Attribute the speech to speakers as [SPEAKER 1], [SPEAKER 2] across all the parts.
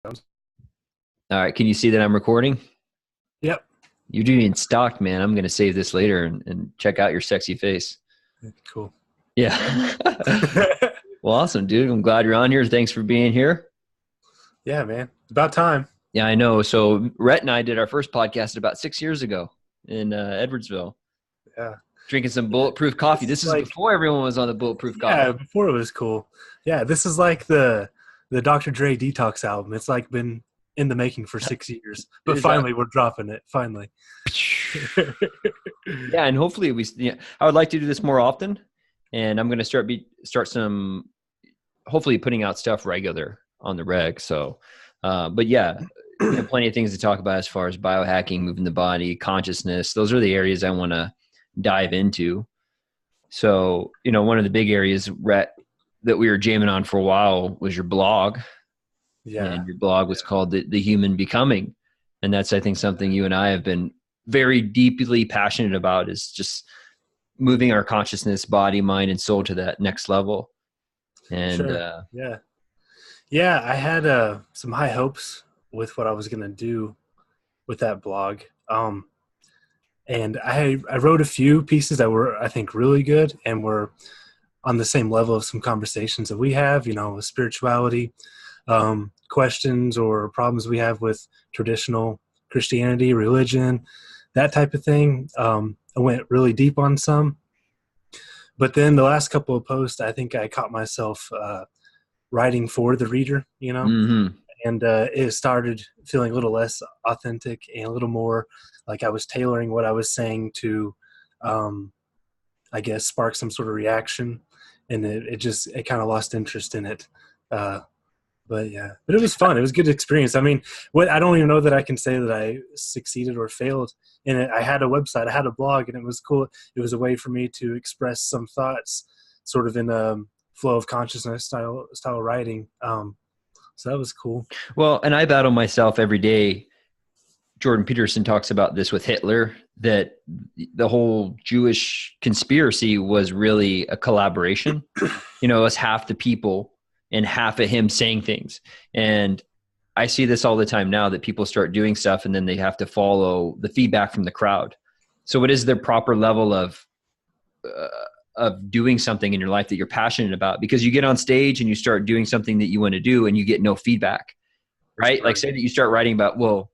[SPEAKER 1] All right. Can you see that I'm recording?
[SPEAKER 2] Yep.
[SPEAKER 1] You're doing stock, man. I'm going to save this later and check out your sexy face.
[SPEAKER 2] Cool.
[SPEAKER 1] Yeah. Well, awesome, dude. I'm glad you're on here. Thanks for being here.
[SPEAKER 2] Yeah, man. About time.
[SPEAKER 1] Yeah, I know. So Rhet and I did our first podcast about 6 years ago in Edwardsville,
[SPEAKER 2] Yeah.
[SPEAKER 1] drinking some bulletproof coffee.
[SPEAKER 2] This
[SPEAKER 1] This
[SPEAKER 2] is
[SPEAKER 1] is
[SPEAKER 2] like,
[SPEAKER 1] before everyone was on the bulletproof
[SPEAKER 2] yeah,
[SPEAKER 1] coffee.
[SPEAKER 2] before it was cool. Yeah, this is like the Dr. Dre Detox album. It's like been in the making for 6 years, but
[SPEAKER 1] Is that?
[SPEAKER 2] finally we're dropping it. Finally.
[SPEAKER 1] Yeah, and hopefully I would like to do this more often, and I'm going to start some hopefully putting out stuff regular on the reg. So, but yeah, plenty of things to talk about as far as biohacking, moving the body, consciousness. Those are the areas I want to dive into. So, one of the big areas, Rhet, that we were jamming on for a while was your blog.
[SPEAKER 2] Yeah.
[SPEAKER 1] And your blog was called the Human Becoming. And that's, I think, something you and I have been very deeply passionate about, is just moving our consciousness, body, mind, and soul to that next level. And
[SPEAKER 2] Sure. Yeah. Yeah, I had some high hopes with what I was going to do with that blog. And I wrote a few pieces that were, I think, really good and were on the same level of some conversations that we have, with spirituality, questions or problems we have with traditional Christianity, religion, that type of thing. I went really deep on some. But then the last couple of posts, I think I caught myself writing for the reader,
[SPEAKER 1] mhm.
[SPEAKER 2] and it started feeling a little less authentic and a little more like I was tailoring what I was saying to, I guess, spark some sort of reaction, and it kind of lost interest in it. But it was fun. It was a good experience. I mean, I don't even know that I can say that I succeeded or failed in it. I had a website, I had a blog, and it was cool. It was a way for me to express some thoughts, sort of in a flow of consciousness style writing. So that was cool.
[SPEAKER 1] Well, and I battle myself every day. Jordan Peterson talks about this with Hitler, that the whole Jewish conspiracy was really a collaboration. It was half the people and half of him saying things. And I see this all the time now, that people start doing stuff and then they have to follow the feedback from the crowd. So what is the proper level of doing something in your life that you're passionate about? Because you get on stage and you start doing something that you want to do and you get no feedback, right? Like, say that you start writing about, well,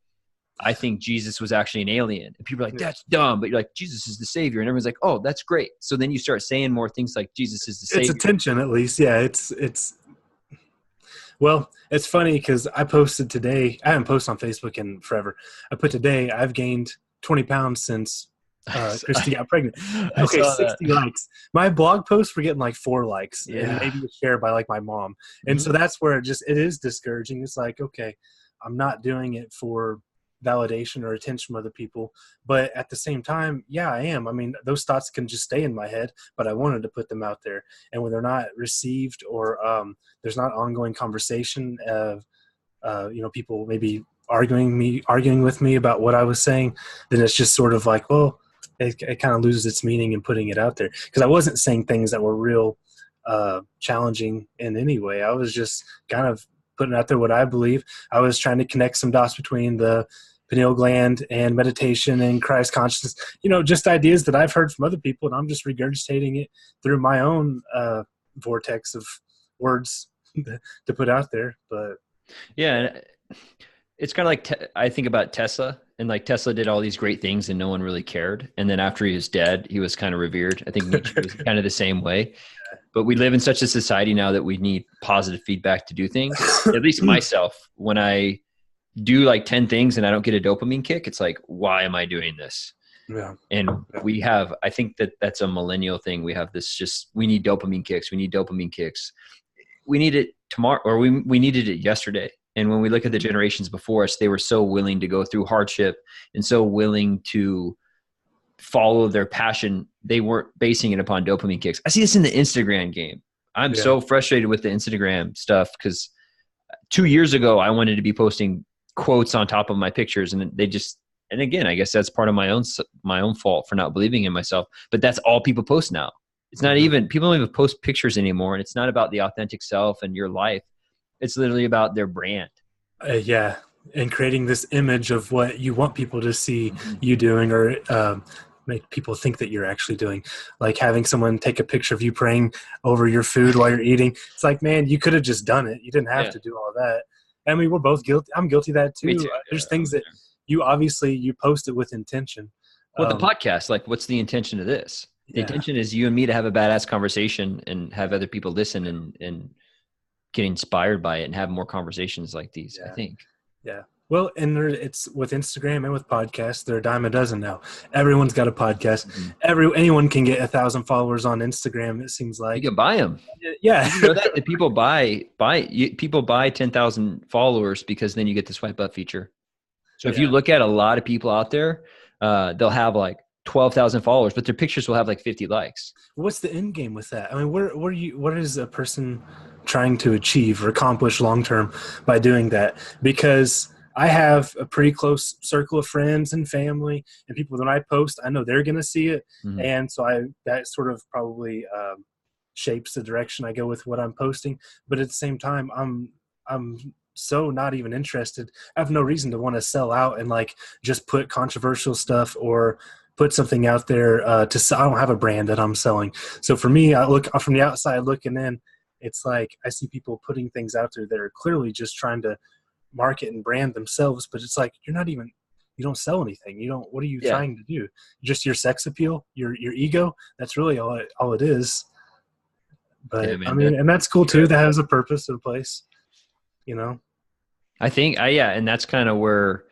[SPEAKER 1] I think Jesus was actually an alien. And people are like, that's dumb. But you're like, Jesus is the savior. And everyone's like, oh, that's great. So then you start saying more things like Jesus is the savior.
[SPEAKER 2] It's attention, at least. Yeah, well, it's funny because I posted today. I haven't posted on Facebook in forever. I put today, I've gained 20 pounds since Christy got pregnant. Okay, 60 likes. My blog posts were getting like 4 likes, and maybe a share by like my mom. And so that's where it is discouraging. It's like, okay, I'm not doing it for validation or attention from other people, but at the same time, yeah, I am. I mean, those thoughts can just stay in my head, but I wanted to put them out there. And when they're not received, or there's not ongoing conversation of people maybe arguing with me about what I was saying, then it's just sort of like, well, it kind of loses its meaning in putting it out there, because I wasn't saying things that were real challenging in any way. I was just kind of putting out there what I believe. I was trying to connect some dots between the pineal gland and meditation and Christ consciousness, just ideas that I've heard from other people, and I'm just regurgitating it through my own vortex of words to put out there. But
[SPEAKER 1] yeah, it's kind of like, I think about Tesla, and like Tesla did all these great things and no one really cared. And then after he was dead, he was kind of revered. I think Nietzsche was kind of the same way. But we live in such a society now that we need positive feedback to do things. At least myself, when I do like 10 things and I don't get a dopamine kick, it's like, why am I doing this?
[SPEAKER 2] Yeah.
[SPEAKER 1] And I think that's a millennial thing. We have this, we need dopamine kicks. We need dopamine kicks. We need it tomorrow, or we needed it yesterday. And when we look at the generations before us, they were so willing to go through hardship and so willing to follow their passion. They weren't basing it upon dopamine kicks. I see this in the Instagram game. I'm so frustrated with the Instagram stuff, because 2 years ago, I wanted to be posting quotes on top of my pictures, and and again, I guess that's part of my own fault for not believing in myself, but that's all people post now. It's not even, people don't even post pictures anymore. And it's not about the authentic self and your life. It's literally about their brand.
[SPEAKER 2] Yeah, and creating this image of what you want people to see
[SPEAKER 1] Mhm.
[SPEAKER 2] you doing, or make people think that you're actually doing. Like having someone take a picture of you praying over your food while you're eating. It's like, man, you could have just done it. You didn't have
[SPEAKER 1] Yeah,
[SPEAKER 2] to do all that. I mean, we're both guilty. I'm guilty of that
[SPEAKER 1] me
[SPEAKER 2] too.
[SPEAKER 1] too.
[SPEAKER 2] There's
[SPEAKER 1] Yeah,
[SPEAKER 2] things that you obviously you post it with intention.
[SPEAKER 1] well, the
[SPEAKER 2] Um,
[SPEAKER 1] podcast, like, what's the intention of this? The
[SPEAKER 2] yeah,
[SPEAKER 1] intention is you and me to have a badass conversation and have other people listen and get inspired by it and have more conversations like these, I
[SPEAKER 2] yeah.
[SPEAKER 1] think.
[SPEAKER 2] Yeah. Well, and it's with Instagram and with podcasts, they're a dime a dozen now. Everyone's got a podcast.
[SPEAKER 1] Mhm.
[SPEAKER 2] Anyone can get 1,000 followers on Instagram. It seems
[SPEAKER 1] You
[SPEAKER 2] like.
[SPEAKER 1] can buy them.
[SPEAKER 2] Yeah.
[SPEAKER 1] Did you know that? That people people buy 10,000 followers because then you get the swipe up feature. So if you
[SPEAKER 2] Yeah.
[SPEAKER 1] look at a lot of people out there, they'll have like 12,000 followers, but their pictures will have like 50 likes.
[SPEAKER 2] What's the end game with that? I mean, what is a person trying to achieve or accomplish long term by doing that? Because I have a pretty close circle of friends and family and people that I post, I know they're going to see it.
[SPEAKER 1] Mhm.
[SPEAKER 2] And so that sort of probably shapes the direction I go with what I'm posting. But at the same time, I'm so not even interested. I have no reason to want to sell out and like just put controversial stuff or put something out there to sell. I don't have a brand that I'm selling. So for me, I look from the outside looking in, it's like I see people putting things out there that are clearly just trying to market and brand themselves, but it's like you don't sell anything. You don't. What are you
[SPEAKER 1] Yeah.
[SPEAKER 2] trying to do? Just your sex appeal, your ego. That's really all it is.
[SPEAKER 1] Yeah,
[SPEAKER 2] But I
[SPEAKER 1] man.
[SPEAKER 2] mean, and that's cool too. That has a purpose and a place. You know.
[SPEAKER 1] I think, yeah, and that's kind of where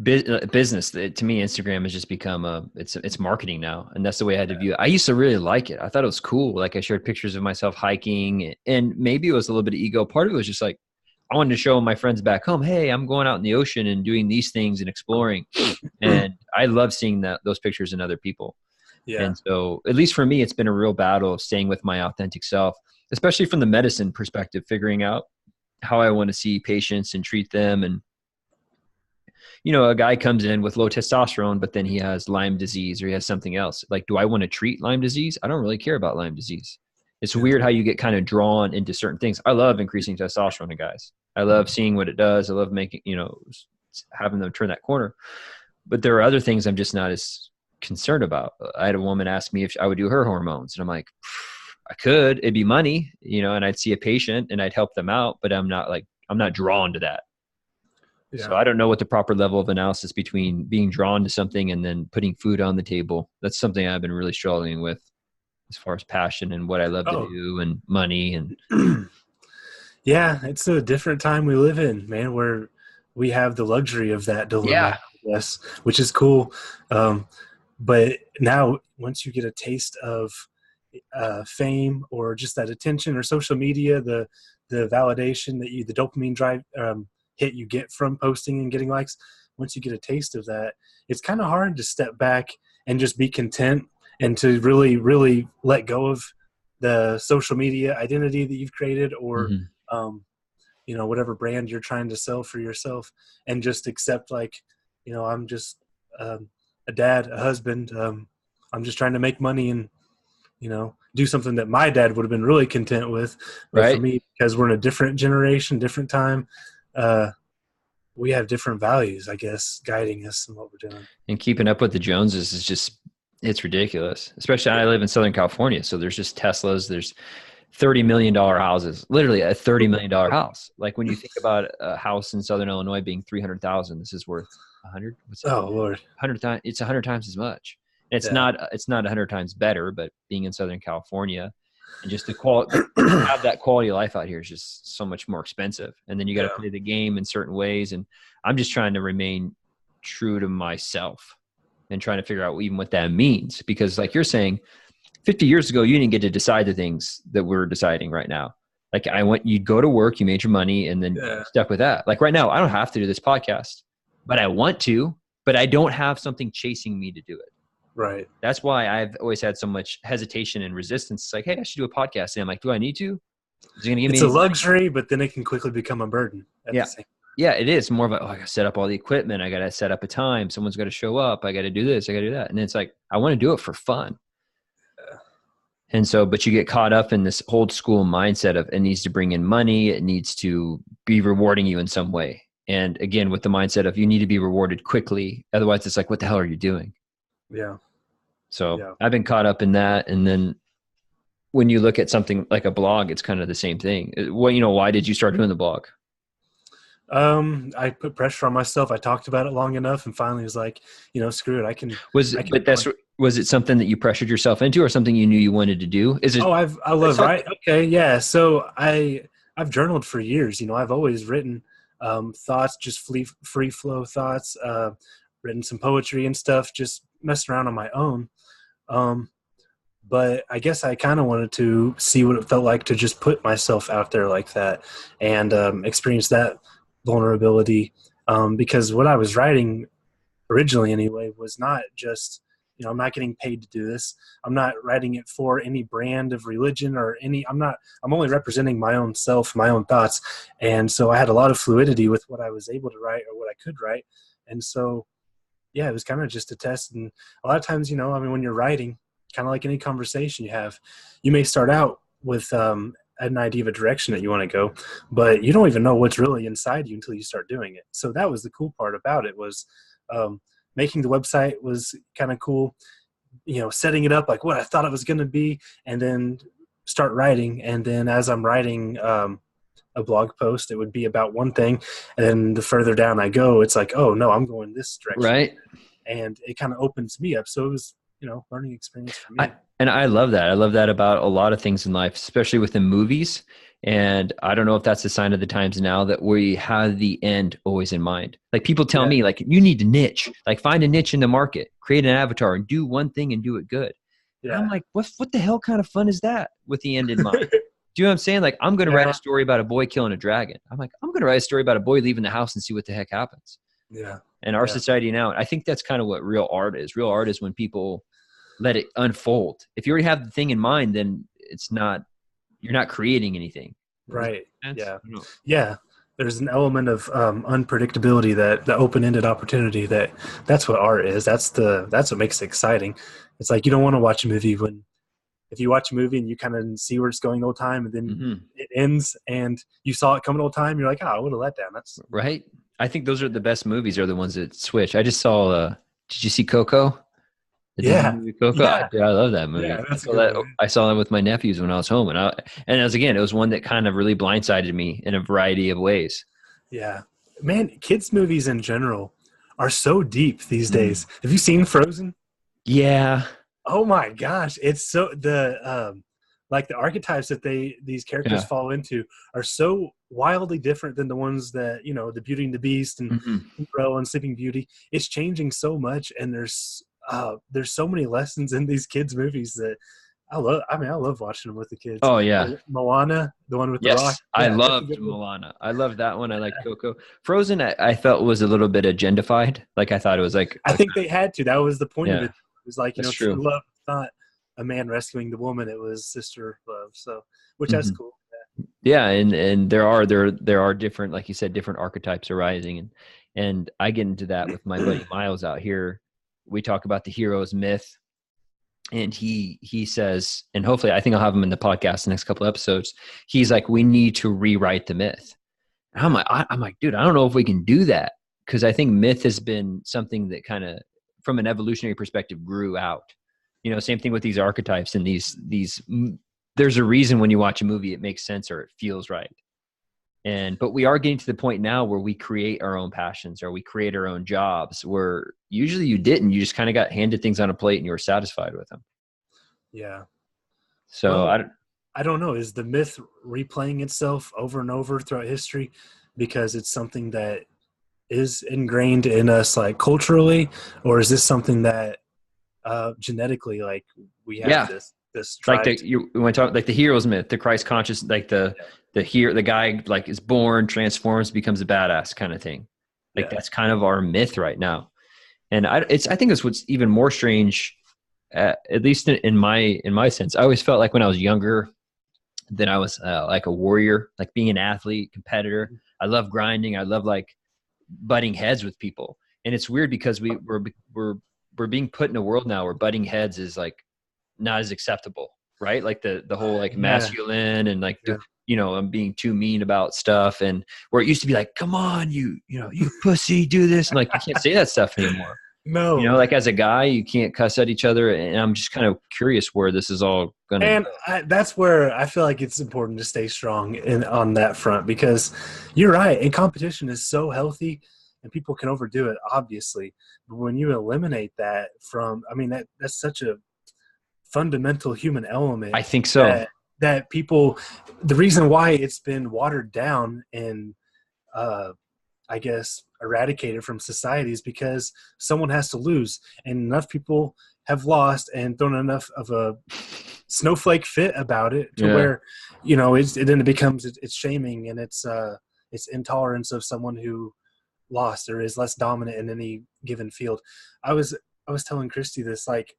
[SPEAKER 1] business, to me, Instagram has just become it's marketing now, and that's the way I had to view it. I used to really like it. I thought it was cool. Like I shared pictures of myself hiking, and maybe it was a little bit of ego. Part of it was just like I wanted to show my friends back home, hey, I'm going out in the ocean and doing these things and exploring. And I love seeing those pictures in other people.
[SPEAKER 2] Yeah.
[SPEAKER 1] And so, at least for me, it's been a real battle of staying with my authentic self, especially from the medicine perspective, figuring out how I want to see patients and treat them. And, a guy comes in with low testosterone, but then he has Lyme disease or he has something else. Like, do I want to treat Lyme disease? I don't really care about Lyme disease. It's
[SPEAKER 2] Yeah.
[SPEAKER 1] weird how you get kind of drawn into certain things. I love increasing testosterone in guys. I love seeing what it does. I love making, having them turn that corner. But there are other things I'm just not as concerned about. I had a woman ask me if I would do her hormones, and I'm like, I could. It'd be money, and I'd see a patient and I'd help them out, but I'm not drawn to that. So
[SPEAKER 2] Yeah.
[SPEAKER 1] I don't know what the proper level of analysis between being drawn to something and then putting food on the table. That's something I've been really struggling with as far as passion and what I love to
[SPEAKER 2] Oh.
[SPEAKER 1] do and money and
[SPEAKER 2] Yeah, it's a different time we live in, man, where we have the luxury of that
[SPEAKER 1] yeah.
[SPEAKER 2] dilemma, yes, which is cool. But now, once you get a taste of fame or just that attention or social media, the validation that the dopamine drive hit you get from posting and getting likes, once you get a taste of that, it's kind of hard to step back and just be content and to really, really let go of the social media identity that you've created or
[SPEAKER 1] Mhm.
[SPEAKER 2] um, whatever brand you're trying to sell for yourself, and just accept like, I'm just a dad, a husband. I'm just trying to make money and do something that my dad would have been really content with. But for
[SPEAKER 1] Right.
[SPEAKER 2] me, because we're in a different generation, different time, uh, we have different values, I guess, guiding us in what we're doing.
[SPEAKER 1] And keeping up with the Joneses is just, it's ridiculous. Especially I live in Southern California. So there's just Teslas. There's $30 million houses, literally a $30 million house. Like when you think about a house in Southern Illinois being 300,000, this is worth 100. What's that?
[SPEAKER 2] Oh Lord,
[SPEAKER 1] 100 times. It's 100 times as much. And
[SPEAKER 2] yeah,
[SPEAKER 1] it's not 100 times better, but being in Southern California and just the quality, have that quality of life out here is just so much more expensive. And then you got to
[SPEAKER 2] yeah,
[SPEAKER 1] play the game in certain ways. And I'm just trying to remain true to myself and trying to figure out even what that means. Because like you're saying, 50 years ago, you didn't get to decide the things that we're deciding right now. Like you'd go to work, you made your money and then
[SPEAKER 2] yeah,
[SPEAKER 1] stuck with that. Like right now, I don't have to do this podcast, but I want to, but I don't have something chasing me to do it.
[SPEAKER 2] right.
[SPEAKER 1] That's why I've always had so much hesitation and resistance. It's like, hey, I should do a podcast. And I'm like, do I need to? Is it going to give me
[SPEAKER 2] It's a
[SPEAKER 1] any money?
[SPEAKER 2] luxury, but then it can quickly become a burden at
[SPEAKER 1] Yeah.
[SPEAKER 2] the same.
[SPEAKER 1] Yeah, it is more of a, I got to set up all the equipment. I got to set up a time. Someone's got to show up. I got to do this. I got to do that. And it's like, I want to do it for fun. And so, but you get caught up in this old school mindset of it needs to bring in money. It needs to be rewarding you in some way. And again, with the mindset of you need to be rewarded quickly. Otherwise it's like, what the hell are you doing?
[SPEAKER 2] Yeah.
[SPEAKER 1] So
[SPEAKER 2] Yeah.
[SPEAKER 1] I've been caught up in that. And then when you look at something like a blog, it's kind of the same thing. Well, why did you start doing the blog?
[SPEAKER 2] I put pressure on myself. I talked about it long enough and finally was like, screw it. I can
[SPEAKER 1] Was it something that you pressured yourself into or something you knew you wanted to do? Is it?
[SPEAKER 2] Oh, I love right. Okay. Yeah. So I've journaled for years. I've always written thoughts, just free flow thoughts, written some poetry and stuff, just messing around on my own. But I guess I kind of wanted to see what it felt like to just put myself out there like that and experience that vulnerability. Because what I was writing originally anyway was not just, I'm not getting paid to do this. I'm not writing it for any brand of religion or I'm only representing my own self, my own thoughts. And so I had a lot of fluidity with what I was able to write or what I could write. And so, yeah, it was kind of just a test. And a lot of times, when you're writing, kind of like any conversation you have, you may start out with an idea of a direction that you want to go, but you don't even know what's really inside you until you start doing it. So that was the cool part about it was making the website was kind of cool, setting it up like what I thought it was going to be, and then start writing. And then as I'm writing a blog post, it would be about one thing. And then the further down I go, it's like, oh no, I'm going this direction.
[SPEAKER 1] Right.
[SPEAKER 2] And it kind of opens me up. So it was, learning experience for me.
[SPEAKER 1] I love that. I love that about a lot of things in life, especially within movies. And I don't know if that's a sign of the times now that we have the end always in mind. Like people tell me like, you need to niche, like find a niche in the market, create an avatar and do one thing and do it good. Yeah. And I'm like, what the hell kind of fun is that with the end in mind? Do you know what I'm saying? Like I'm going to write a story about a boy killing a dragon. I'm like, I'm going to write a story about a boy leaving the house and see what the heck happens.
[SPEAKER 2] Yeah.
[SPEAKER 1] And our society now, I think that's kind of what real art is. Real art is when people let it unfold. If you already have the thing in mind, then you're not creating anything.
[SPEAKER 2] Right. Yeah. Yeah. There's an element of unpredictability, that the open-ended opportunity, that's what art is. That's what makes it exciting. It's like, you don't want to watch a movie if you watch a movie and you kind of see where it's going the whole time and then it ends and you saw it coming the whole time, you're like, oh, what a letdown. That's
[SPEAKER 1] right. I think those are the best movies, are the ones that switch. I just saw, did you see Coco? Coco?
[SPEAKER 2] Yeah.
[SPEAKER 1] I love that movie.
[SPEAKER 2] Yeah,
[SPEAKER 1] I saw that with my nephews when I was home. And it was one that kind of really blindsided me in a variety of ways.
[SPEAKER 2] Yeah. Man, kids' movies in general are so deep these days. Have you seen Frozen?
[SPEAKER 1] Yeah.
[SPEAKER 2] Oh my gosh. It's so like the archetypes that these characters fall into are so wildly different than the ones that, the Beauty and the Beast and Bro and Sleeping Beauty. It's changing so much, and there's so many lessons in these kids' movies that I love watching them with the kids.
[SPEAKER 1] Oh yeah.
[SPEAKER 2] Moana, the one with the rock.
[SPEAKER 1] Yeah, I loved Moana. I loved that one. I like Coco. Frozen, I felt was a little bit agentified. Like I thought it was like.
[SPEAKER 2] I think they had to. That was the point of it. It was like,
[SPEAKER 1] true
[SPEAKER 2] love, not a man rescuing the woman. It was sister love. So, which that's cool.
[SPEAKER 1] Yeah, and there are different, like you said, different archetypes arising, and I get into that with my buddy Miles out here. We talk about the hero's myth, and he says, and hopefully I think I'll have him in the podcast the next couple of episodes. He's like, we need to rewrite the myth. And I'm like, dude, I don't know if we can do that, because I think myth has been something that kind of, from an evolutionary perspective, grew out. Same thing with these archetypes and these. There's a reason when you watch a movie it makes sense or it feels right. But we are getting to the point now where we create our own passions or we create our own jobs, where usually you didn't. You just kind of got handed things on a plate and you were satisfied with them.
[SPEAKER 2] Yeah.
[SPEAKER 1] So
[SPEAKER 2] I don't know. Is the myth replaying itself over and over throughout history because it's something that is ingrained in us, like culturally, or is this something that genetically, like we have this drive?
[SPEAKER 1] Like you want to talk like the hero's myth, the Christ conscious, like the guy like is born, transforms, becomes a badass kind of thing. Like that's kind of our myth right now. And I think it's what's even more strange, at least in my sense. I always felt like when I was younger that I was like a warrior, like being an athlete, competitor. I love grinding. I love like butting heads with people. And it's weird because we're being put in a world now where butting heads is like not as acceptable. right? Like the whole like
[SPEAKER 2] Yeah.
[SPEAKER 1] masculine and like,
[SPEAKER 2] Yeah.
[SPEAKER 1] I'm being too mean about stuff. And where it used to be like, come on, you pussy, do this. And like, you can't say that stuff anymore.
[SPEAKER 2] No.
[SPEAKER 1] Like as a guy, you can't cuss at each other. And I'm just kind of curious where this is all going to
[SPEAKER 2] And
[SPEAKER 1] go.
[SPEAKER 2] that's where I feel like it's important to stay strong on that front, because you're right. And competition is so healthy, and people can overdo it, obviously. But when you eliminate that from, I mean, that's such a fundamental human element
[SPEAKER 1] I think so.
[SPEAKER 2] that people, the reason why it's been watered down and I guess eradicated from society is because someone has to lose, and enough people have lost and thrown enough of a snowflake fit about it to where it then becomes it's shaming, and it's intolerance of someone who lost or is less dominant in any given field. I was telling Christy this, like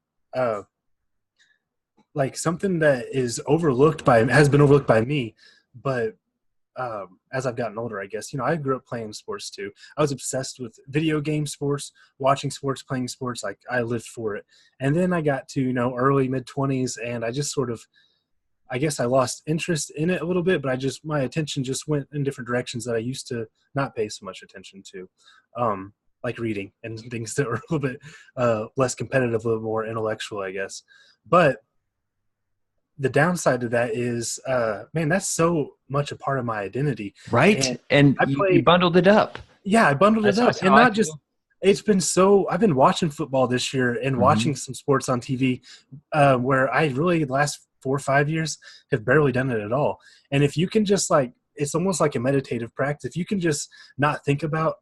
[SPEAKER 2] something that has been overlooked by me, but as I've gotten older, I guess, I grew up playing sports too. I was obsessed with video game sports, watching sports, playing sports. Like I lived for it. And then I got to, early mid-20s, and I just sort of, I guess I lost interest in it a little bit, but my attention just went in different directions that I used to not pay so much attention to. Like reading and things that were a little bit less competitive, a little more intellectual, I guess. But the downside to that is, man, that's so much a part of my identity.
[SPEAKER 1] Right. And you bundled it up.
[SPEAKER 2] Yeah, I bundled it up. And not just, I've been watching football this year and watching some sports on TV where I really, the last 4 or 5 years, have barely done it at all. And if you can just it's almost like a meditative practice. If you can just not think about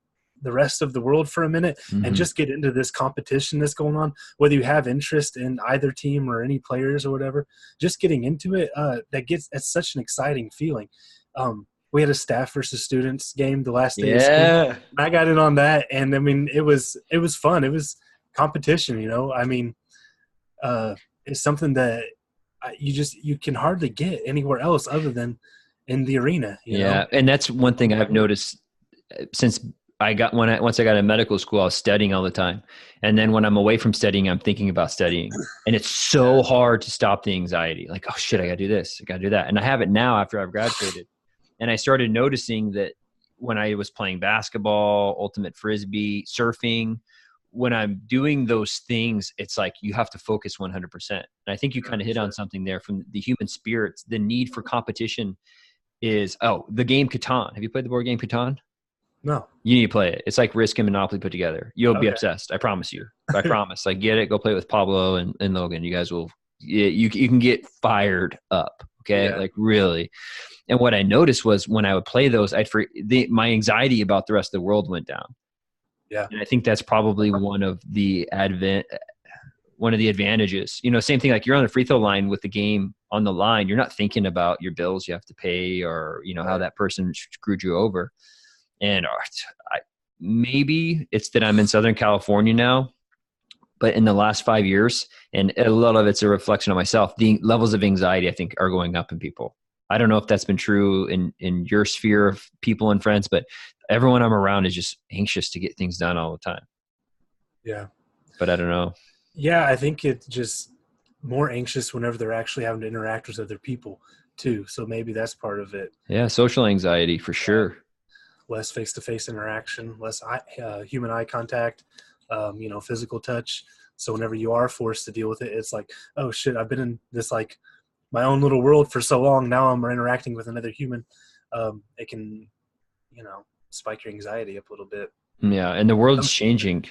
[SPEAKER 2] the rest of the world for a minute and just get into this competition that's going on, whether you have interest in either team or any players or whatever, just getting into it, it's such an exciting feeling. We had a staff versus students game the last day of school. I got in on that, and I mean, it was fun. It was competition, I mean, it's something that you can hardly get anywhere else other than in the arena. You know?
[SPEAKER 1] And that's one thing I've noticed since once I got in medical school, I was studying all the time. And then when I'm away from studying, I'm thinking about studying. And it's so hard to stop the anxiety. Like, oh shit, I gotta do this, I gotta do that. And I have it now after I've graduated. And I started noticing that when I was playing basketball, ultimate frisbee, surfing, when I'm doing those things, it's like you have to focus 100%. And I think you kind of hit on something there from the human spirit. The need for competition is, the game Catan. Have you played the board game Catan?
[SPEAKER 2] No.
[SPEAKER 1] You need to play it. It's like Risk and Monopoly put together. You'll be obsessed. I promise you. I promise. Like, get it. Go play it with Pablo and Logan. You guys will. You can get fired up. Okay, like really. And what I noticed was when I would play those, my anxiety about the rest of the world went down.
[SPEAKER 2] Yeah.
[SPEAKER 1] And I think that's probably one of the advantages. Same thing. Like you're on the free throw line with the game on the line. You're not thinking about your bills you have to pay or how that person screwed you over. And maybe it's that I'm in Southern California now, but in the last 5 years, and a lot of it's a reflection of myself, the levels of anxiety I think are going up in people. I don't know if that's been true in your sphere of people and friends, but everyone I'm around is just anxious to get things done all the time.
[SPEAKER 2] Yeah.
[SPEAKER 1] But I don't know.
[SPEAKER 2] Yeah, I think it's just more anxious whenever they're actually having to interact with other people too. So maybe that's part of it.
[SPEAKER 1] Yeah, social anxiety for sure.
[SPEAKER 2] Less face-to-face interaction, less human eye contact, physical touch. So whenever you are forced to deal with it, it's like, oh shit, I've been in this like my own little world for so long. Now I'm interacting with another human. It can, spike your anxiety up a little bit.
[SPEAKER 1] Yeah, and the world's changing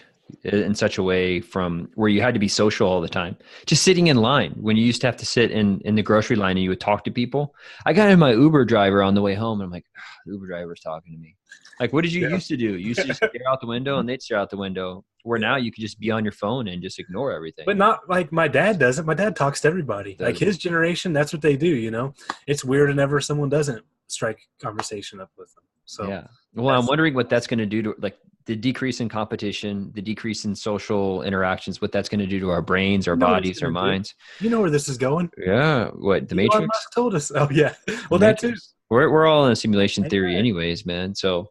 [SPEAKER 1] in such a way from where you had to be social all the time. Just sitting in line when you used to have to sit in the grocery line and you would talk to people. I got in my Uber driver on the way home and I'm like, the Uber driver's talking to me. Like, what did you used to do? You used to just stare out the window and they'd stare out the window. Where now you can just be on your phone and just ignore everything.
[SPEAKER 2] But not like my dad does it. My dad talks to everybody. Like his generation, that's what they do, It's weird whenever someone doesn't strike conversation up with them. So
[SPEAKER 1] yeah. Well, I'm wondering what that's going to do to like the decrease in competition, the decrease in social interactions, what that's going to do to our brains, our bodies, our minds.
[SPEAKER 2] You know where this is going.
[SPEAKER 1] Yeah. What, the
[SPEAKER 2] Elon
[SPEAKER 1] Matrix?
[SPEAKER 2] Musk told us. Oh yeah. Well, that too.
[SPEAKER 1] We're all in a simulation theory anyways, man. So,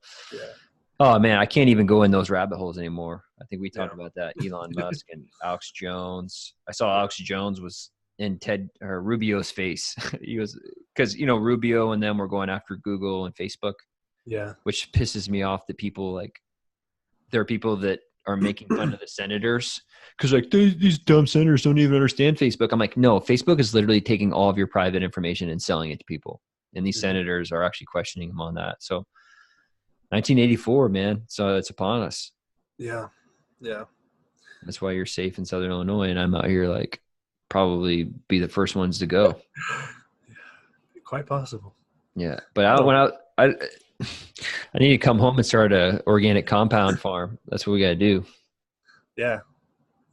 [SPEAKER 1] oh man, I can't even go in those rabbit holes anymore. I think we talked about that. Elon Musk and Alex Jones. I saw Alex Jones was in Ted or Rubio's face. He was, because Rubio and them were going after Google and Facebook.
[SPEAKER 2] Yeah.
[SPEAKER 1] Which pisses me off that people like, there are people that are making fun of the senators because like these dumb senators don't even understand Facebook. I'm like, no, Facebook is literally taking all of your private information and selling it to people. And these senators are actually questioning him on that. So 1984, man. So it's upon us.
[SPEAKER 2] Yeah. Yeah.
[SPEAKER 1] That's why you're safe in Southern Illinois. And I'm out here like probably be the first ones to go.
[SPEAKER 2] Quite possible.
[SPEAKER 1] Yeah. But I need to come home and start a organic compound farm. That's what we got to do.
[SPEAKER 2] Yeah.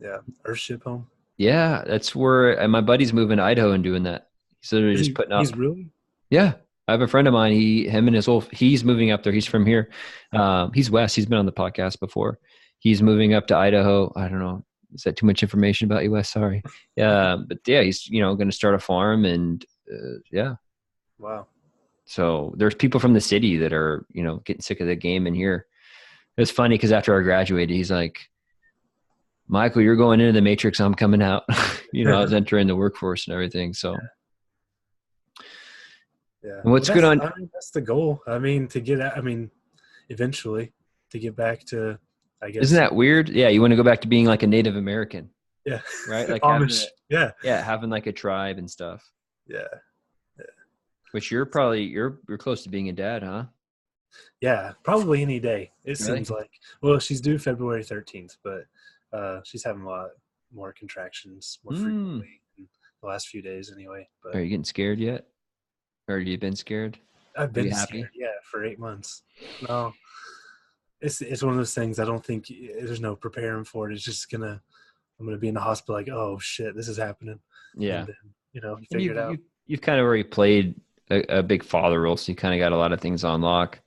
[SPEAKER 2] Yeah. Earthship home.
[SPEAKER 1] Yeah. That's where, and my buddy's moving to Idaho and doing that. He's literally just putting up.
[SPEAKER 2] He's really?
[SPEAKER 1] Yeah. I have a friend of mine. He's moving up there. He's from here. He's West. He's been on the podcast before. He's moving up to Idaho. I don't know. Is that too much information about you, West? Sorry. But yeah, he's, going to start a farm and yeah.
[SPEAKER 2] Wow.
[SPEAKER 1] So there's people from the city that are, getting sick of the game in here. It was funny because after I graduated, he's like, Michael, you're going into the matrix. I'm coming out. I was entering the workforce and everything. So
[SPEAKER 2] yeah.
[SPEAKER 1] And what's good on?
[SPEAKER 2] I mean, that's the goal. I mean, to get out, eventually to get back to, I guess.
[SPEAKER 1] Isn't that weird? Yeah. You want to go back to being like a Native American.
[SPEAKER 2] Yeah.
[SPEAKER 1] Right. Like
[SPEAKER 2] Amish.
[SPEAKER 1] Yeah, having like a tribe and stuff.
[SPEAKER 2] Yeah.
[SPEAKER 1] Which you're close to being a dad, huh?
[SPEAKER 2] Yeah, probably any day. It
[SPEAKER 1] Really?
[SPEAKER 2] seems like. Well, she's due February 13th, but she's having a lot more contractions more frequently in the last few days anyway. But
[SPEAKER 1] are you getting scared yet? Or have you been scared?
[SPEAKER 2] I've been
[SPEAKER 1] happy?
[SPEAKER 2] scared, yeah, for 8 months. No, it's one of those things I don't think there's no preparing for it. It's just I'm gonna be in the hospital like, oh shit, this is happening.
[SPEAKER 1] Yeah.
[SPEAKER 2] And then, you figure it out.
[SPEAKER 1] You've kind of already played a big father role, so you kind of got a lot of things on lock.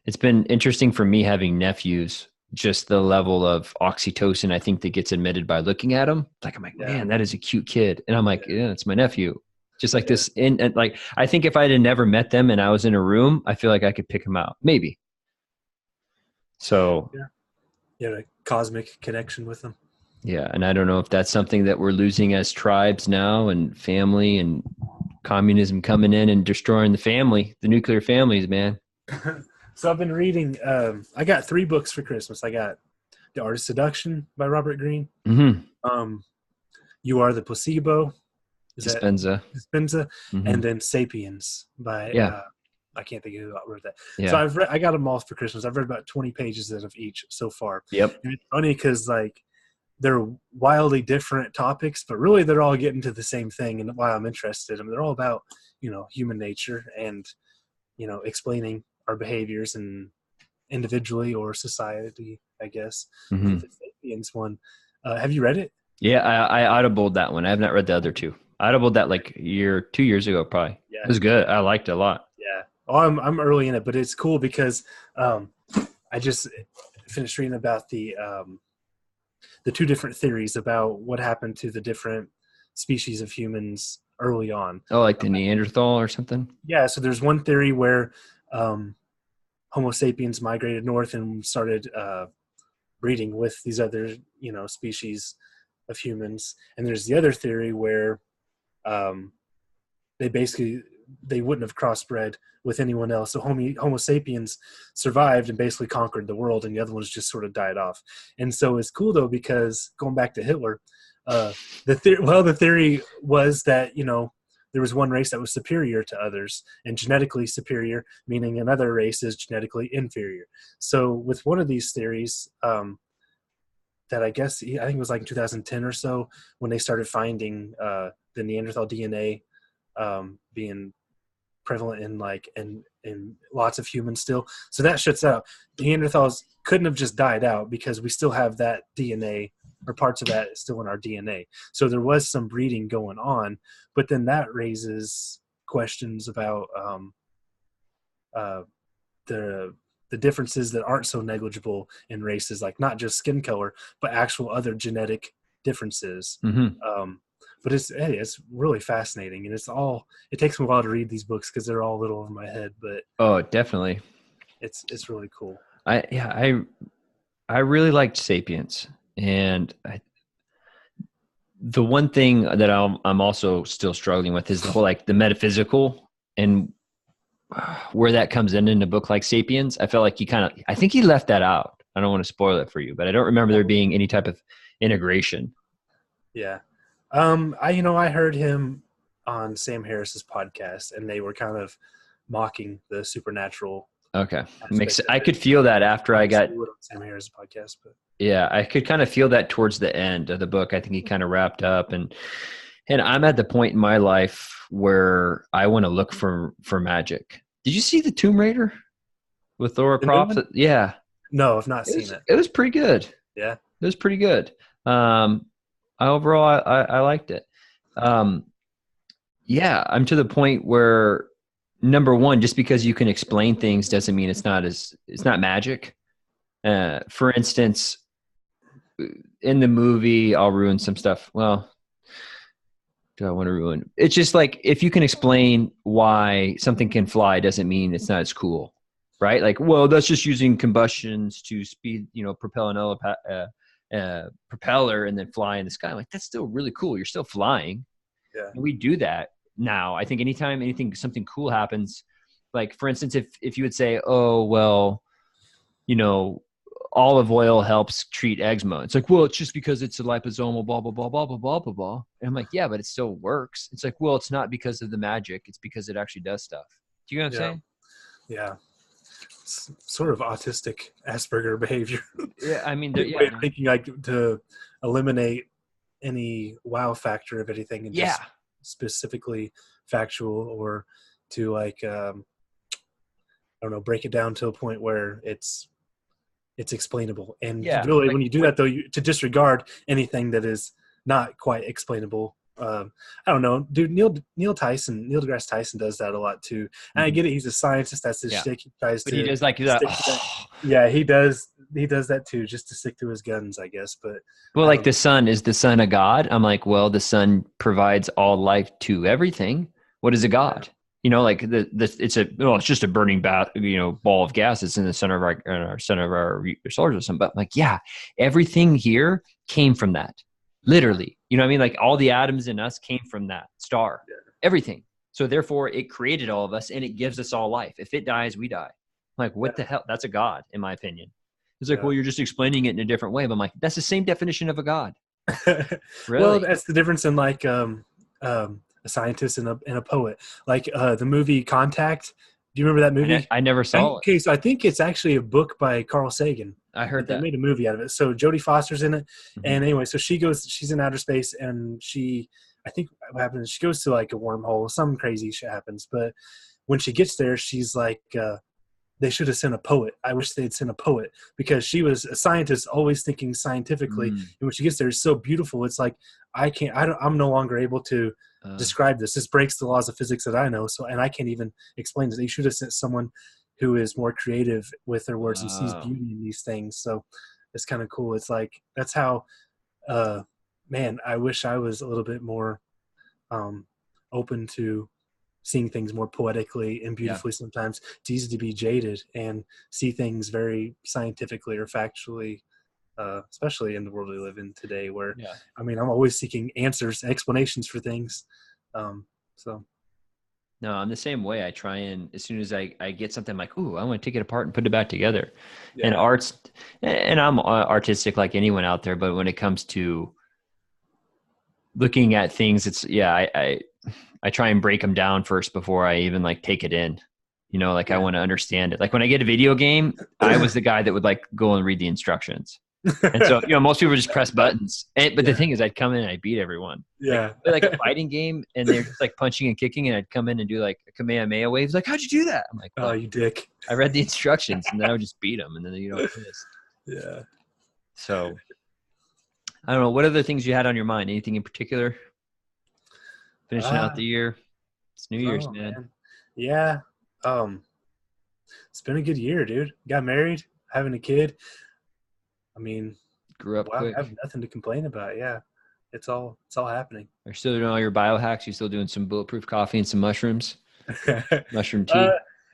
[SPEAKER 1] It's been interesting for me having nephews, just the level of oxytocin I think that gets admitted by looking at them. Like, I'm like, man, that is a cute kid. And I'm like, yeah, it's my nephew. Just like this. And like, I think if I had never met them and I was in a room, I feel like I could pick them out. Maybe. So.
[SPEAKER 2] Yeah, a cosmic connection with them.
[SPEAKER 1] Yeah. And I don't know if that's something that we're losing as tribes now, and family and communism coming in and destroying the nuclear families, man.
[SPEAKER 2] So I've been reading, I got 3 books for Christmas. I got The Art of Seduction by Robert Greene.
[SPEAKER 1] Mm-hmm.
[SPEAKER 2] You Are the Placebo.
[SPEAKER 1] Dispenza.
[SPEAKER 2] Mm-hmm. And then Sapiens by, I can't think of who wrote that.
[SPEAKER 1] Yeah.
[SPEAKER 2] So I got them all for Christmas. I've read about 20 pages of each so far.
[SPEAKER 1] Yep.
[SPEAKER 2] And it's funny because like they're wildly different topics, but really they're all getting to the same thing. And why I'm interested in them, they're all about, human nature and, explaining our behaviors and individually or society, I guess.
[SPEAKER 1] Mm-hmm.
[SPEAKER 2] The Sapiens one. Have you read it?
[SPEAKER 1] Yeah, I audibled that one. I have not read the other 2. I audibled that like 2 years ago, probably.
[SPEAKER 2] Yeah.
[SPEAKER 1] It was good. I liked it a lot.
[SPEAKER 2] Yeah. Oh, I'm early in it, but it's cool because I just finished reading about the 2 different theories about what happened to the different species of humans early on.
[SPEAKER 1] Oh, like the Neanderthal or something?
[SPEAKER 2] Yeah. So there's one theory where Homo sapiens migrated north and started breeding with these other, species of humans. And there's the other theory where they wouldn't have crossbred with anyone else. So Homo sapiens survived and basically conquered the world, and the other ones just sort of died off. And so it's cool though, because going back to Hitler, the theory was that, there was one race that was superior to others, and genetically superior, meaning another race is genetically inferior. So with one of these theories, that I think it was like in 2010 or so, when they started finding the Neanderthal DNA being prevalent in lots of humans still. So that shuts out. Neanderthals couldn't have just died out because we still have that DNA, or parts of that still in our DNA. So there was some breeding going on, but then that raises questions about the differences that aren't so negligible in races, like not just skin color, but actual other genetic differences.
[SPEAKER 1] Mm-hmm.
[SPEAKER 2] But it's really fascinating, and it takes me a while to read these books because they're all a little over my head, but
[SPEAKER 1] oh, definitely.
[SPEAKER 2] It's really cool.
[SPEAKER 1] I really liked Sapiens, and The one thing that I'm also still struggling with is the whole like the metaphysical and where that comes in a book like Sapiens. I felt like I think he left that out. I don't want to spoil it for you, but I don't remember there being any type of integration.
[SPEAKER 2] Yeah. I heard him on Sam Harris's podcast, and they were kind of mocking the supernatural.
[SPEAKER 1] Okay. I could feel that after I got
[SPEAKER 2] Sam Harris's podcast, but
[SPEAKER 1] yeah, I could kind of feel that towards the end of the book. I think he kind of wrapped up and I'm at the point in my life where I want to look for magic. Did you see the Tomb Raider with Laura Croft? Yeah.
[SPEAKER 2] No, I've not seen it.
[SPEAKER 1] It was pretty good.
[SPEAKER 2] Yeah.
[SPEAKER 1] It was pretty good. Overall, I liked it. Yeah, I'm to the point where number one, just because you can explain things doesn't mean it's not magic. For instance, in the movie, I'll ruin some stuff. Well, do I want to ruin? It's just like if you can explain why something can fly doesn't mean it's not as cool, right? Like, well, that's just using combustions to speed, propel an propeller and then fly in the sky. Like that's still really cool. You're still flying.
[SPEAKER 2] Yeah.
[SPEAKER 1] And we do that now. I think anytime something cool happens, like for instance, if you would say, oh, well, olive oil helps treat eczema. It's like, well, it's just because it's a liposomal, blah, blah, blah, blah, blah, blah, blah, blah. And I'm like, yeah, but it still works. It's like, well, it's not because of the magic. It's because it actually does stuff. Do you know what I'm saying?
[SPEAKER 2] Yeah. It's sort of autistic Asperger behavior.
[SPEAKER 1] Yeah. I mean,
[SPEAKER 2] thinking like to eliminate any wow factor of anything and just specifically factual, or to like, I don't know, break it down to a point where it's explainable. And really, when you do that, though, to disregard anything that is not quite explainable. I don't know, dude. Neil deGrasse Tyson does that a lot too. And I get it; he's a scientist. That's his shtick. He tries to.
[SPEAKER 1] But he does like that.
[SPEAKER 2] Yeah, he does. He does that too, just to stick to his guns, I guess. But
[SPEAKER 1] like the sun is the son of God. I'm like, well, the sun provides all life to everything. What is a God? Like it's just a burning ball of gas that's in the center of our solar system. But like, yeah, everything here came from that, literally. You know what I mean? Like all the atoms in us came from that star, everything. So therefore, it created all of us and it gives us all life. If it dies, we die. I'm like, what the hell? That's a God, in my opinion. It's like, well, you're just explaining it in a different way. But I'm like, that's the same definition of a God. Really?
[SPEAKER 2] Well, that's the difference in like a scientist and a poet. Like the movie Contact. Do you remember that movie?
[SPEAKER 1] I never saw it.
[SPEAKER 2] Okay, so I think it's actually a book by Carl Sagan.
[SPEAKER 1] I heard that.
[SPEAKER 2] They made a movie out of it. So Jodie Foster's in it. Mm-hmm. And anyway, so she's in outer space, and I think what happens, she goes to like a wormhole. Some crazy shit happens. But when she gets there, she's like, they should have sent a poet. I wish they'd sent a poet, because she was a scientist, always thinking scientifically. And when she gets there, it's so beautiful. It's like, I'm no longer able to describe this. This breaks the laws of physics that I know. So, and I can't even explain this. They should have sent someone who is more creative with their words and sees beauty in these things. So it's kind of cool. It's like, that's how, man, I wish I was a little bit more open to seeing things more poetically and beautifully. Sometimes it's easy to be jaded and see things very scientifically or factually, especially in the world we live in today, where I mean, I'm always seeking answers, explanations for things.
[SPEAKER 1] No, I'm the same way. I try, and as soon as I get something, I'm like, ooh, I want to take it apart and put it back together. And I'm artistic like anyone out there, but when it comes to looking at things, it's I try and break them down first before I even like take it in. I want to understand it. Like when I get a video game, I was the guy that would like go and read the instructions. And so, most people just press buttons. But the thing is, I'd come in and I'd beat everyone.
[SPEAKER 2] Yeah.
[SPEAKER 1] Like a fighting game, and they're just like punching and kicking, and I'd come in and do like a Kamehameha wave. Like, how'd you do that? I'm like,
[SPEAKER 2] oh, you dick.
[SPEAKER 1] I read the instructions, and then I would just beat them, and then pissed.
[SPEAKER 2] Yeah.
[SPEAKER 1] So, I don't know. What other things you had on your mind? Anything in particular? Finishing out the year. It's New Year's, man.
[SPEAKER 2] Yeah. It's been a good year, dude. Got married, having a kid. I mean,
[SPEAKER 1] grew up quick.
[SPEAKER 2] I have nothing to complain about. Yeah. It's all happening.
[SPEAKER 1] Are you still doing all your biohacks? You still doing some bulletproof coffee and some mushrooms? Mushroom tea?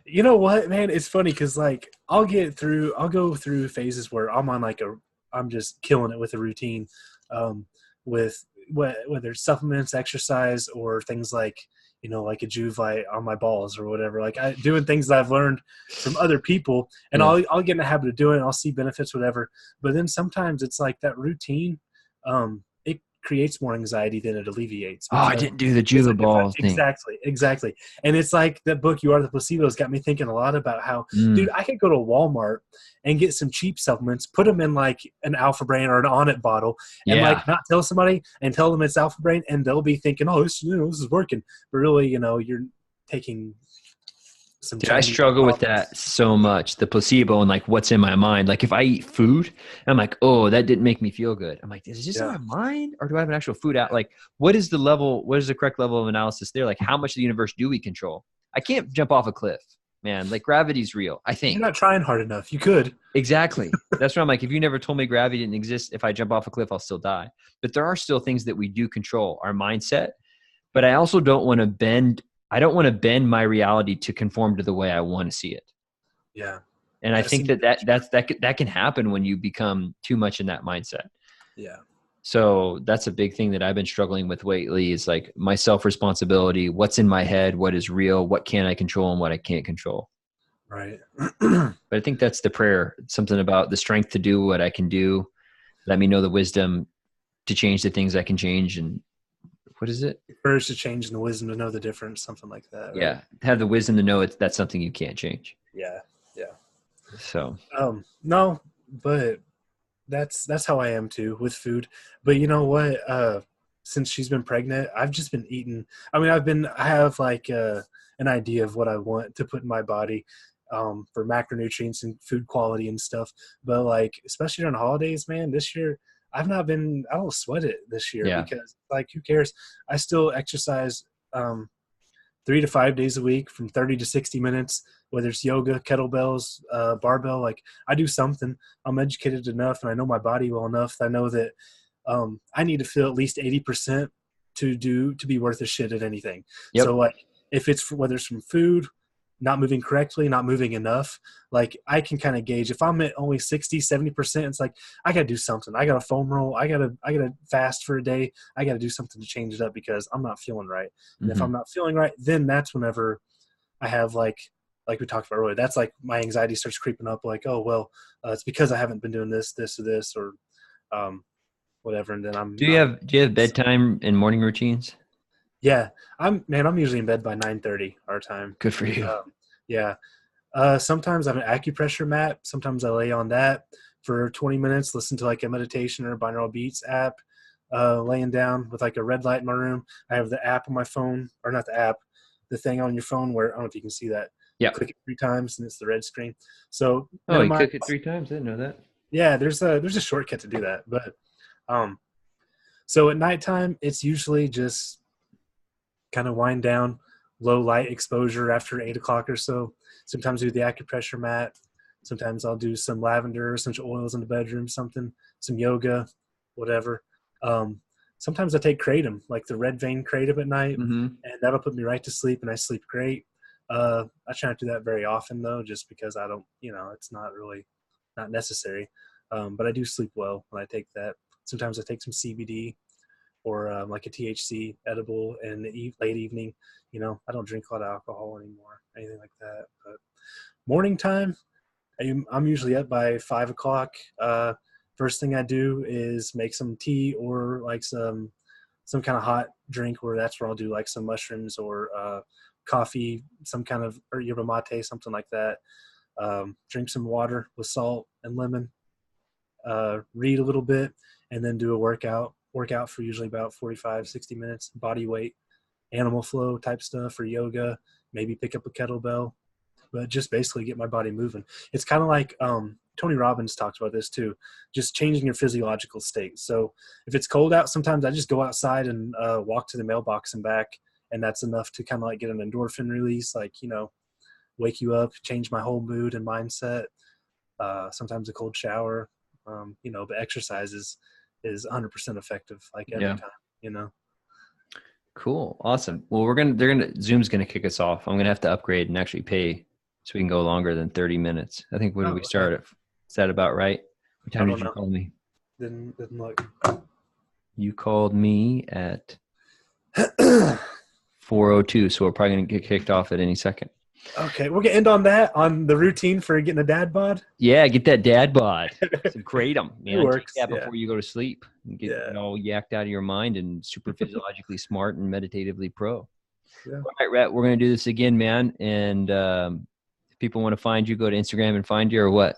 [SPEAKER 2] You know what, man? It's funny because like I'll go through phases where I'm on like I'm just killing it with a routine, with whether it's supplements, exercise, or things like, like a Juvite on my balls or whatever, like doing things that I've learned from other people, and
[SPEAKER 1] Yeah.
[SPEAKER 2] I'll get in the habit of doing it. I'll see benefits, whatever. But then sometimes it's like that routine, it creates more anxiety than it alleviates,
[SPEAKER 1] Oh, I
[SPEAKER 2] because
[SPEAKER 1] didn't do the
[SPEAKER 2] it's
[SPEAKER 1] Juva
[SPEAKER 2] like
[SPEAKER 1] ball thing.
[SPEAKER 2] exactly. And it's like that book, You Are the Placebo, has got me thinking a lot about how, dude,
[SPEAKER 1] Mm,
[SPEAKER 2] I could go to Walmart and get some cheap supplements, put them in like an Alpha Brain or an Onnit bottle, and like
[SPEAKER 1] yeah.
[SPEAKER 2] not tell somebody and tell them it's Alpha Brain, and they'll be thinking, oh, this is working. But really, you're taking some
[SPEAKER 1] Dude, I
[SPEAKER 2] Chinese
[SPEAKER 1] struggle with that
[SPEAKER 2] products.
[SPEAKER 1] so much. The placebo and like what's in my mind. Like if I eat food, I'm like, oh, that didn't make me feel good. I'm like, is it just in
[SPEAKER 2] Yeah,
[SPEAKER 1] my mind, or do I have an actual food out? Like, what is the level? What is the correct level of analysis there? Like, how much of the universe do we control? I can't jump off a cliff, man. Like gravity's real. I
[SPEAKER 2] you're
[SPEAKER 1] think
[SPEAKER 2] not trying hard enough. You could.
[SPEAKER 1] exactly. That's where I'm like, if you never told me gravity didn't exist, if I jump off a cliff, I'll still die. But there are still things that we do control. Our mindset. But I also don't want to bend. I don't want to bend my reality to conform to the way I want to see it.
[SPEAKER 2] Yeah,
[SPEAKER 1] And I
[SPEAKER 2] gotta
[SPEAKER 1] think
[SPEAKER 2] see.
[SPEAKER 1] that can happen when you become too much in that mindset.
[SPEAKER 2] Yeah,
[SPEAKER 1] So that's a big thing that I've been struggling with lately is like my self-responsibility, what's in my head, what is real, what can I control and what I can't control.
[SPEAKER 2] right.
[SPEAKER 1] But I think that's the prayer. It's something about the strength to do what I can do. Let me know the wisdom to change the things I can change. And what is it?
[SPEAKER 2] Courage to change and the wisdom to know the difference, something like that, right?
[SPEAKER 1] Yeah. Have the wisdom to know that's something you can't change.
[SPEAKER 2] Yeah, yeah.
[SPEAKER 1] So
[SPEAKER 2] No, but that's how I am too with food. But you know what? Since she's been pregnant, I've just been eating. I mean, I have like an idea of what I want to put in my body, for macronutrients and food quality and stuff. But like, especially during the holidays, man, this year I don't sweat it this year,
[SPEAKER 1] yeah.
[SPEAKER 2] because like, who cares? I still exercise. 3 to 5 days a week from 30 to 60 minutes, whether it's yoga, kettlebells, barbell. Like, I do something. I'm educated enough and I know my body well enough that I know that I need to feel at least 80% to be worth a shit at anything. So
[SPEAKER 1] Yep.
[SPEAKER 2] like, if it's whether it's from food, not moving correctly, not moving enough, like I can kind of gauge if I'm at only 60, 70%, it's like, I got to do something. I got to foam roll. I got to fast for a day. I got to do something to change it up because I'm not feeling right. And if
[SPEAKER 1] Mm-hmm.
[SPEAKER 2] I'm not feeling right, then that's whenever I have like we talked about earlier, that's like my anxiety starts creeping up. Like, oh, well, it's because I haven't been doing this or this, or um, whatever. And then
[SPEAKER 1] Do you have bedtime and morning routines?
[SPEAKER 2] yeah, I'm usually in bed by 9:30 our time.
[SPEAKER 1] Good for you.
[SPEAKER 2] Yeah. Sometimes I have an acupressure mat. Sometimes I lay on that for 20 minutes, listen to like a meditation or binaural beats app, laying down with like a red light in my room. I have the app on my phone, or not the app, the thing on your phone where, I don't know if you can see that. You
[SPEAKER 1] Yeah.
[SPEAKER 2] click it 3 times and it's the red screen. So
[SPEAKER 1] Oh, you
[SPEAKER 2] minimize.
[SPEAKER 1] cook it 3 times? I didn't know that.
[SPEAKER 2] Yeah, there's a shortcut to do that. But um, so at nighttime, it's usually just kind of wind down, low light exposure after 8 o'clock or so. Sometimes I do the acupressure mat. Sometimes I'll do some lavender, essential oils in the bedroom, some yoga, whatever. Um, Sometimes I take kratom, like the red vein kratom at night,
[SPEAKER 1] Mm-hmm.
[SPEAKER 2] and that'll put me right to sleep, and I sleep great. I try not to do that very often though, just because I don't, it's not really not necessary. But I do sleep well when I take that. Sometimes I take some CBD or like a THC edible in the late evening. I don't drink a lot of alcohol anymore, anything like that. But morning time, I'm usually up by 5 o'clock. First thing I do is make some tea or like some kind of hot drink, where that's where I'll do like some mushrooms or coffee, some kind of or yerba mate, something like that. Drink some water with salt and lemon. Read a little bit, and then do a workout for usually about 45, 60 minutes, body weight, animal flow type stuff, or yoga, maybe pick up a kettlebell, but just basically get my body moving. It's kind of like Tony Robbins talks about this too, just changing your physiological state. So if it's cold out, sometimes I just go outside and walk to the mailbox and back, and that's enough to kind of like get an endorphin release, like, wake you up, change my whole mood and mindset. Sometimes a cold shower, but exercise is 100% effective, like every
[SPEAKER 1] Yeah.
[SPEAKER 2] time.
[SPEAKER 1] Cool. Awesome. Well, Zoom's gonna kick us off. I'm gonna have to upgrade and actually pay so we can go longer than 30 minutes. I think when
[SPEAKER 2] Oh,
[SPEAKER 1] did we
[SPEAKER 2] okay.
[SPEAKER 1] start at? Is that about right? What
[SPEAKER 2] I
[SPEAKER 1] time did
[SPEAKER 2] don't
[SPEAKER 1] you
[SPEAKER 2] know.
[SPEAKER 1] call me?
[SPEAKER 2] Didn't look.
[SPEAKER 1] You called me at 4:02, so we're probably gonna get kicked off at any second.
[SPEAKER 2] Okay, we're gonna end on that, on the routine for getting a dad bod.
[SPEAKER 1] Yeah, get that dad bod. So kratom, man.
[SPEAKER 2] It works.
[SPEAKER 1] Take that
[SPEAKER 2] Yeah.
[SPEAKER 1] before you go to sleep and get all yacked out of your mind and super physiologically smart and meditatively pro.
[SPEAKER 2] Yeah.
[SPEAKER 1] All right, Rhett, we're gonna do this again, man. And if people want to find you, go to Instagram and find you, or what?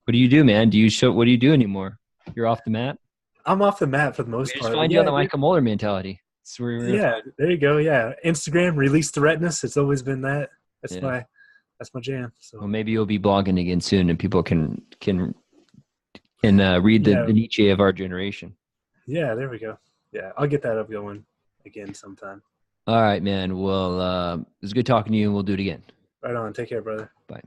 [SPEAKER 1] What do you do, man? What do you do anymore? You're off the map?
[SPEAKER 2] I'm off the map for the most part.
[SPEAKER 1] Just find you on the Michael Moeller mentality.
[SPEAKER 2] Yeah, there you go. Yeah, Instagram, release the redness. It's always been that. That's my jam. So
[SPEAKER 1] well, maybe you'll be blogging again soon, and people can read the Nietzsche of our generation.
[SPEAKER 2] Yeah, there we go. Yeah, I'll get that up going again sometime.
[SPEAKER 1] All right, man. Well, it was good talking to you, and we'll do it again.
[SPEAKER 2] Right on. Take care, brother.
[SPEAKER 1] Bye.